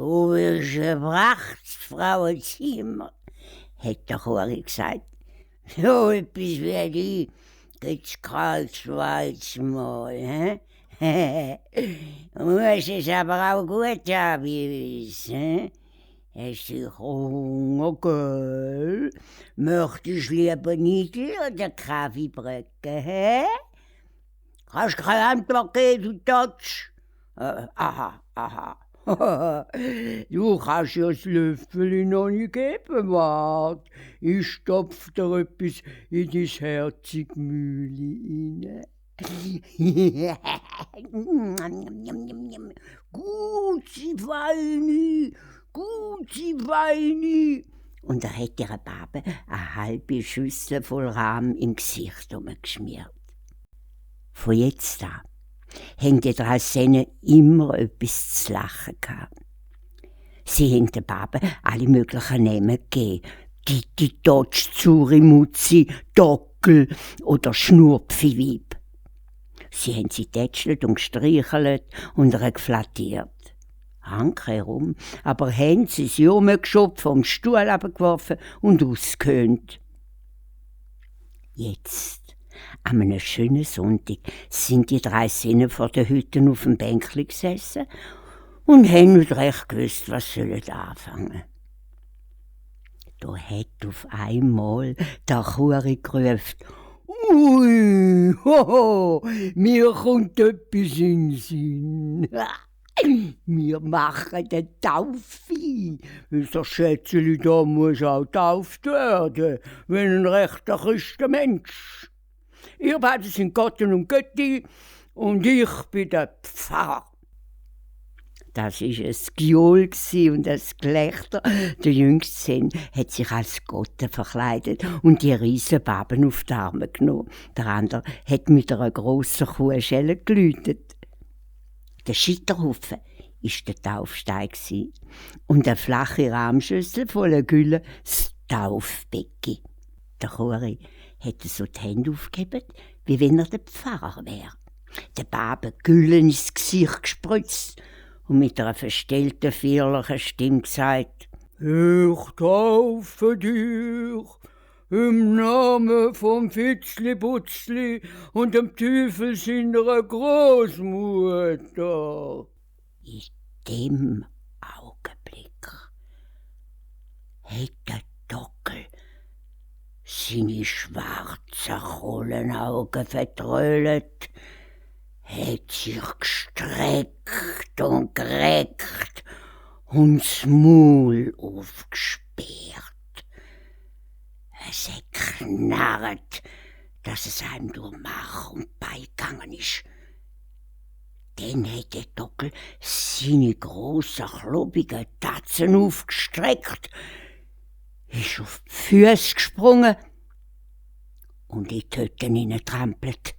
«Wo wirst du gebracht, Frauenzimmer?» hat der Chori gesagt. «So etwas wie die gibt's kein zweites Mal, hä? Du musst es aber auch gut haben bei uns, hä? Hast du Hunger, gell? Möchtest du lieber Nidel oder Kaffeebröcke, hä? Kannst du keine Antwort geben, du Tatsch? Aha. Du kannst ja das Löffel noch nicht geben, wart. Ich stopf dir etwas in dein herzige Mühle rein. Gute Weine. Und da hat ihre Babe eine halbe Schüssel voll Rahm im Gesicht umgeschmiert. Von jetzt an haben die 3 Söhne immer etwas zu lachen gehabt. Sie haben der Babe alle möglichen Namen gegeben. Titi, Totsch, Zuri, Mutzi, Dockel oder Schnurpfiweib. Sie haben sie tätschelt und gestreichelt und geflattiert. Hanke herum, aber haben sie umgeschopft, vom Stuhl abgeworfen und ausgehöhnt. Jetzt, an einem schönen Sonntag, sind die 3 Söhne vor der Hütte auf dem Bänkli gesessen und haben nicht recht gewusst, was sollen anfangen. Da hat auf einmal der Chori gerufen: «Ui, hoho, mir kommt etwas in den Sinn. Wir machen eine Taufe. Unser Schätzeli da muss auch getauft werden, wenn ein rechter Christenmensch. Ihr beide sind Gotten und Götti und ich bin der Pfarrer.» Das war ein Gejohl und ein Gelächter. Der jüngste Sohn hat sich als Gotte verkleidet und die Riesenbaben auf die Arme genommen. Der andere hat mit einer grossen Kuhschelle geläutet. Der Scheiterhaufen war der Taufstein und eine flache Rahmschüssel voller Gülle das Taufbecken. Der Chori hat so die Hände aufgehoben, wie wenn er der Pfarrer wäre. Der Babe Güllen ins Gesicht gespritzt und mit einer verstellten, feierlichen Stimme gesagt: «Ich taufe dich im Namen vom Fitzli-Butzli und dem Teufel seiner Großmutter.» In dem Augenblick hat der Dockel seine schwarzen Kohlenaugen vertrölet, hat sich gestreckt und gereckt und das Maul aufgesperrt. Es hat geknarrt, dass es einem durch Mark und Bein gegangen ist. Dann hat der Dockel seine grossen, klobigen Tatzen aufgestreckt, ist auf die Füße gesprungen und in die Hütte hineingetrampelt.